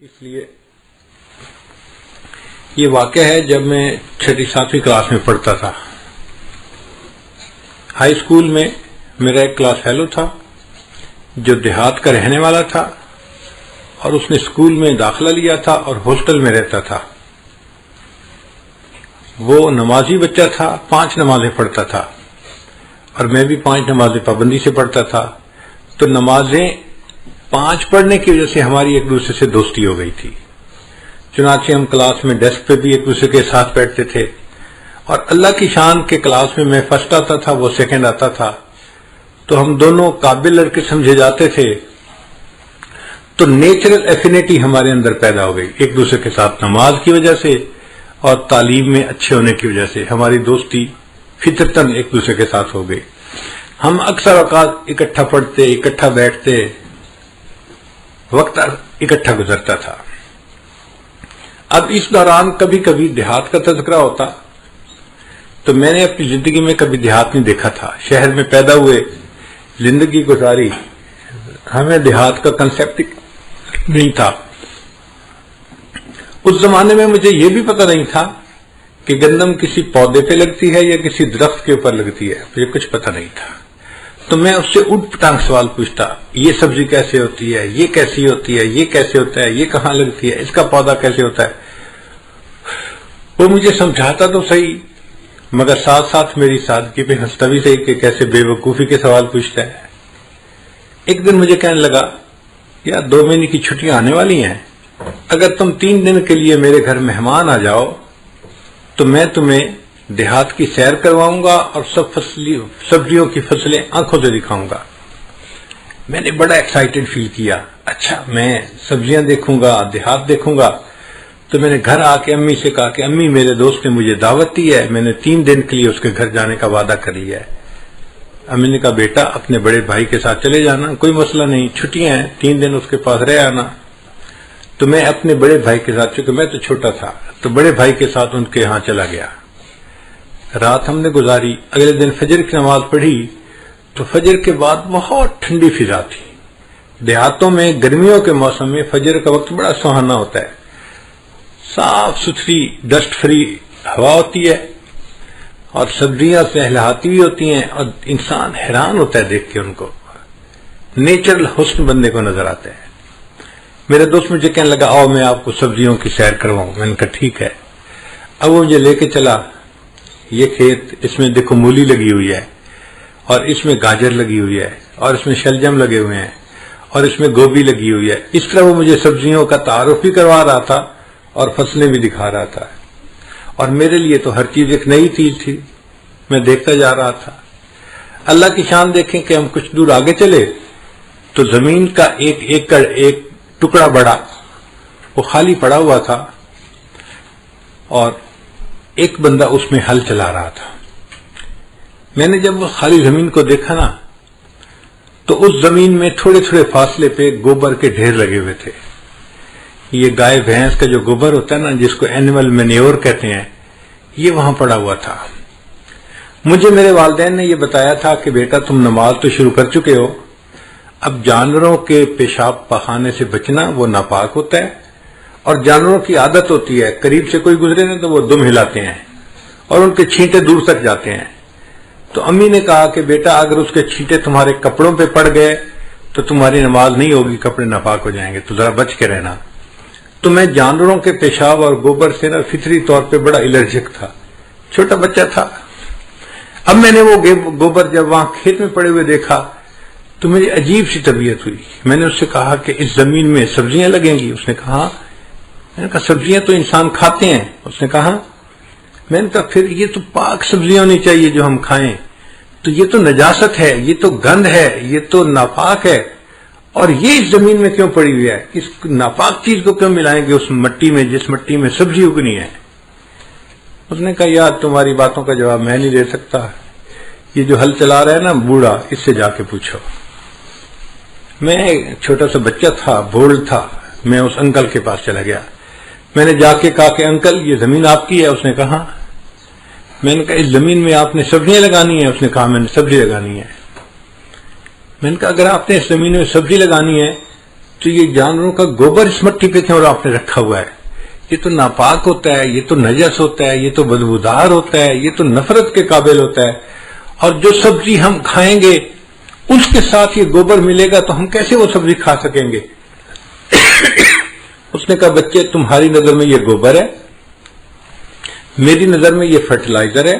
اس لیے یہ واقعہ ہے جب میں 6-7ویں کلاس میں پڑھتا تھا. ہائی اسکول میں میرا ایک کلاس فیلو تھا جو دیہات کا رہنے والا تھا اور اس نے اسکول میں داخلہ لیا تھا اور ہاسٹل میں رہتا تھا. وہ نمازی بچہ تھا، 5 نمازیں پڑھتا تھا اور میں بھی 5 نمازیں پابندی سے پڑھتا تھا. تو نمازیں 5 پڑھنے کی وجہ سے ہماری ایک دوسرے سے دوستی ہو گئی تھی. چنانچہ ہم کلاس میں ڈیسک پہ بھی ایک دوسرے کے ساتھ بیٹھتے تھے اور اللہ کی شان کے کلاس میں فرسٹ آتا تھا، وہ سیکنڈ آتا تھا. تو ہم دونوں قابل لڑکے سمجھے جاتے تھے. تو نیچرل ایفینٹی ہمارے اندر پیدا ہو گئی ایک دوسرے کے ساتھ نماز کی وجہ سے اور تعلیم میں اچھے ہونے کی وجہ سے. ہماری دوستی فطرتاً ایک دوسرے کے ساتھ ہو گئی. ہم اکثر اوقات اکٹھا پڑھتے، اکٹھا بیٹھتے، وقت اکٹھا گزرتا تھا. اب اس دوران کبھی کبھی دیہات کا تذکرہ ہوتا تو میں نے اپنی زندگی میں کبھی دیہات نہیں دیکھا تھا. شہر میں پیدا ہوئے، زندگی گزاری، ہمیں دیہات کا کنسیپٹ نہیں تھا. اس زمانے میں مجھے یہ بھی پتہ نہیں تھا کہ گندم کسی پودے پہ لگتی ہے یا کسی درخت کے اوپر لگتی ہے. مجھے کچھ پتہ نہیں تھا. تو میں اس سے اٹھ پٹانگ سوال پوچھتا، یہ سبزی کیسے ہوتی ہے، یہ کیسی ہوتی ہے، یہ کیسے ہوتا ہے، یہ کہاں لگتی ہے، اس کا پودا کیسے ہوتا ہے. وہ مجھے سمجھاتا تو صحیح مگر ساتھ ساتھ میری سادگی پہ ہنستا بھی صحیح کہ کیسے بے وقوفی کے سوال پوچھتا ہے. ایک دن مجھے کہنے لگا، یار 2 مہینے کی چھٹیاں آنے والی ہیں، اگر تم 3 دن کے لیے میرے گھر مہمان آ جاؤ تو میں تمہیں دیہات کی سیر کرواؤں گا اور سبزیوں کی فصلیں آنکھوں سے دکھاؤں گا. میں نے بڑا ایکسائٹڈ فیل کیا. اچھا میں سبزیاں دیکھوں گا، دیہات دیکھوں گا. تو میں نے گھر آ کے امی سے کہا کہ امی میرے دوست نے مجھے دعوت دی ہے، میں نے 3 دن کے لیے اس کے گھر جانے کا وعدہ کر لیا ہے. امی نے کہا بیٹا اپنے بڑے بھائی کے ساتھ چلے جانا، کوئی مسئلہ نہیں، چھٹیاں ہیں، 3 دن اس کے پاس رہ آنا. تو میں اپنے بڑے بھائی کے ساتھ، چونکہ میں تو چھوٹا تھا تو بڑے بھائی کے ساتھ ان کے ہاں چلا گیا. رات ہم نے گزاری. اگلے دن فجر کی نماز پڑھی تو فجر کے بعد بہت ٹھنڈی فضا تھی. دیہاتوں میں گرمیوں کے موسم میں فجر کا وقت بڑا سہانا ہوتا ہے. صاف ستھری ڈسٹ فری ہوا ہوتی ہے اور سبزیاں لہلہاتی ہوئی ہوتی ہیں اور انسان حیران ہوتا ہے دیکھ کے ان کو. نیچرل حسن بندے کو نظر آتا ہے. میرا دوست مجھے کہنے لگا آؤ میں آپ کو سبزیوں کی سیر کرواؤں. میں نے کہا ٹھیک ہے. اب وہ مجھے لے کے چلا. یہ کھیت، اس میں دیکھو مولی لگی ہوئی ہے اور اس میں گاجر لگی ہوئی ہے اور اس میں شلجم لگے ہوئے ہیں اور اس میں گوبھی لگی ہوئی ہے. اس طرح وہ مجھے سبزیوں کا تعارف بھی کروا رہا تھا اور فصلیں بھی دکھا رہا تھا. اور میرے لیے تو ہر چیز ایک نئی چیز تھی. میں دیکھتا جا رہا تھا. اللہ کی شان دیکھیں کہ ہم کچھ دور آگے چلے تو زمین کا 1 ایکڑ، ایک ٹکڑا بڑا وہ خالی پڑا ہوا تھا اور ایک بندہ اس میں ہل چلا رہا تھا. میں نے جب وہ خالی زمین کو دیکھا نا تو اس زمین میں تھوڑے تھوڑے فاصلے پہ گوبر کے ڈھیر لگے ہوئے تھے. یہ گائے بھینس کا جو گوبر ہوتا ہے نا، جس کو اینیمل مینیور کہتے ہیں، یہ وہاں پڑا ہوا تھا. مجھے میرے والدین نے یہ بتایا تھا کہ بیٹا تم نماز تو شروع کر چکے ہو، اب جانوروں کے پیشاب پخانے سے بچنا، وہ ناپاک ہوتا ہے اور جانوروں کی عادت ہوتی ہے قریب سے کوئی گزرے نا تو وہ دم ہلاتے ہیں اور ان کے چھینٹے دور تک جاتے ہیں. تو امی نے کہا کہ بیٹا اگر اس کے چھینٹے تمہارے کپڑوں پہ پڑ گئے تو تمہاری نماز نہیں ہوگی، کپڑے ناپاک ہو جائیں گے، تو ذرا بچ کے رہنا. تو میں جانوروں کے پیشاب اور گوبر سے نا فطری طور پہ بڑا الرجک تھا. چھوٹا بچہ تھا. اب میں نے وہ گوبر جب وہاں کھیت میں پڑے ہوئے دیکھا تو میری عجیب سی طبیعت ہوئی. میں نے اس سے کہا کہ اس زمین میں سبزیاں لگیں گی؟ اس نے کہا. میں نے کہا سبزیاں تو انسان کھاتے ہیں. اس نے کہا. میں نے کہا پھر یہ تو پاک سبزیاں ہونی چاہیے جو ہم کھائیں، تو یہ تو نجاست ہے، یہ تو گند ہے، یہ تو ناپاک ہے، اور یہ اس زمین میں کیوں پڑی ہوئی ہے؟ اس ناپاک چیز کو کیوں ملائیں گے اس مٹی میں جس مٹی میں سبزی اگنی ہے؟ اس نے کہا یار تمہاری باتوں کا جواب میں نہیں دے سکتا، یہ جو ہل چلا رہا ہے نا بوڑھا، اس سے جا کے پوچھو. میں چھوٹا سا بچہ تھا، بھول تھا. میں اس انکل کے پاس چلا گیا. میں نے جا کے کہا کہ انکل یہ زمین آپ کی ہے؟ اس نے کہا. میں نے کہا اس زمین میں آپ نے سبزیاں لگانی ہیں؟ اس نے کہا میں نے سبزی لگانی ہے. میں نے کہا اگر آپ نے اس زمین میں سبزی لگانی ہے تو یہ جانوروں کا گوبر اس مٹی پہ کیوں آپ نے رکھا ہوا ہے؟ یہ تو ناپاک ہوتا ہے، یہ تو نجس ہوتا ہے، یہ تو بدبودار ہوتا ہے، یہ تو نفرت کے قابل ہوتا ہے، اور جو سبزی ہم کھائیں گے اس کے ساتھ یہ گوبر ملے گا تو ہم کیسے وہ سبزی کھا سکیں گے؟ اس نے کہا بچے تمہاری نظر میں یہ گوبر ہے، میری نظر میں یہ فرٹیلائزر ہے،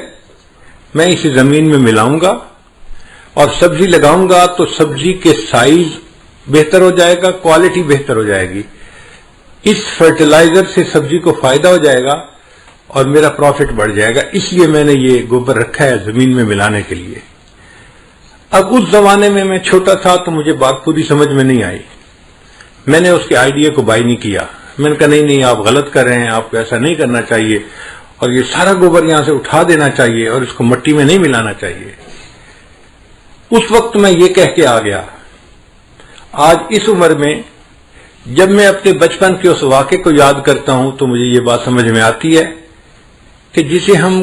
میں اسے زمین میں ملاؤں گا اور سبزی لگاؤں گا تو سبزی کے سائز بہتر ہو جائے گا، کوالٹی بہتر ہو جائے گی، اس فرٹیلائزر سے سبزی کو فائدہ ہو جائے گا اور میرا پروفٹ بڑھ جائے گا، اس لیے میں نے یہ گوبر رکھا ہے زمین میں ملانے کے لیے۔ اب اس زمانے میں چھوٹا تھا تو مجھے بات پوری سمجھ میں نہیں آئی، میں نے اس کے آئیڈیا کو بائی نہیں کیا، میں نے کہا نہیں آپ غلط کر رہے ہیں، آپ کو ایسا نہیں کرنا چاہیے اور یہ سارا گوبر یہاں سے اٹھا دینا چاہیے اور اس کو مٹی میں نہیں ملانا چاہیے۔ اس وقت میں یہ کہہ کے آ گیا۔ آج اس عمر میں جب میں اپنے بچپن کے اس واقعے کو یاد کرتا ہوں تو مجھے یہ بات سمجھ میں آتی ہے کہ جسے ہم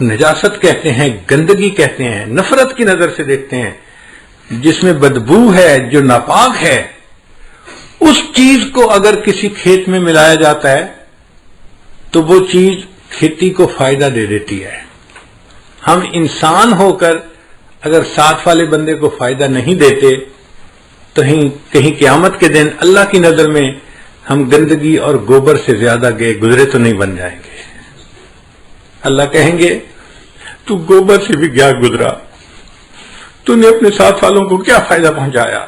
نجاست کہتے ہیں، گندگی کہتے ہیں، نفرت کی نظر سے دیکھتے ہیں، جس میں بدبو ہے، جو ناپاک ہے، اس چیز کو اگر کسی کھیت میں ملایا جاتا ہے تو وہ چیز کھیتی کو فائدہ دے دیتی ہے۔ ہم انسان ہو کر اگر ساتھ والے بندے کو فائدہ نہیں دیتے تو کہیں قیامت کے دن اللہ کی نظر میں ہم گندگی اور گوبر سے زیادہ گزرے تو نہیں بن جائیں گے۔ اللہ کہیں گے تو گوبر سے بھی کیا گزرا، تو نے اپنے ساتھ والوں کو کیا فائدہ پہنچایا؟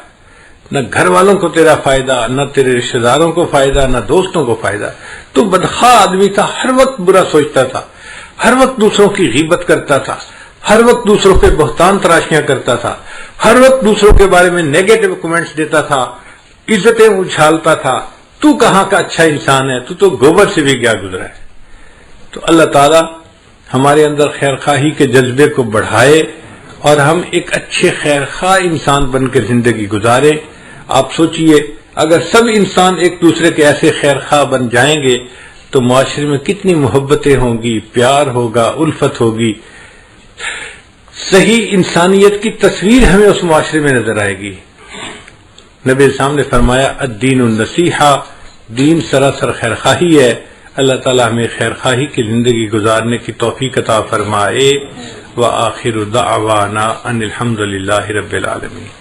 نہ گھر والوں کو تیرا فائدہ، نہ تیرے رشتہ داروں کو فائدہ، نہ دوستوں کو فائدہ۔ تو بدخواہ آدمی تھا، ہر وقت برا سوچتا تھا، ہر وقت دوسروں کی غیبت کرتا تھا، ہر وقت دوسروں پہ بہتان تراشیاں کرتا تھا، ہر وقت دوسروں کے بارے میں نیگیٹو کمنٹس دیتا تھا، عزتیں اچھالتا تھا۔ تو کہاں کا اچھا انسان ہے، تو گوبر سے بھی کیا گزرا ہے۔ تو اللہ تعالی ہمارے اندر خیرخواہی کے جذبے کو بڑھائے اور ہم ایک اچھے خیرخواہ انسان بن کے زندگی گزارے۔ آپ سوچئے اگر سب انسان ایک دوسرے کے ایسے خیرخواہ بن جائیں گے تو معاشرے میں کتنی محبتیں ہوں گی، پیار ہوگا، الفت ہوگی، صحیح انسانیت کی تصویر ہمیں اس معاشرے میں نظر آئے گی۔ نبی اسلام نے فرمایا الدین النصیحہ، دین سراسر خیرخواہی ہے۔ اللہ تعالی ہمیں خیرخواہی کی زندگی گزارنے کی توفیق عطا فرمائے۔ وآخر دعوانا ان الحمد للہ رب العالمین۔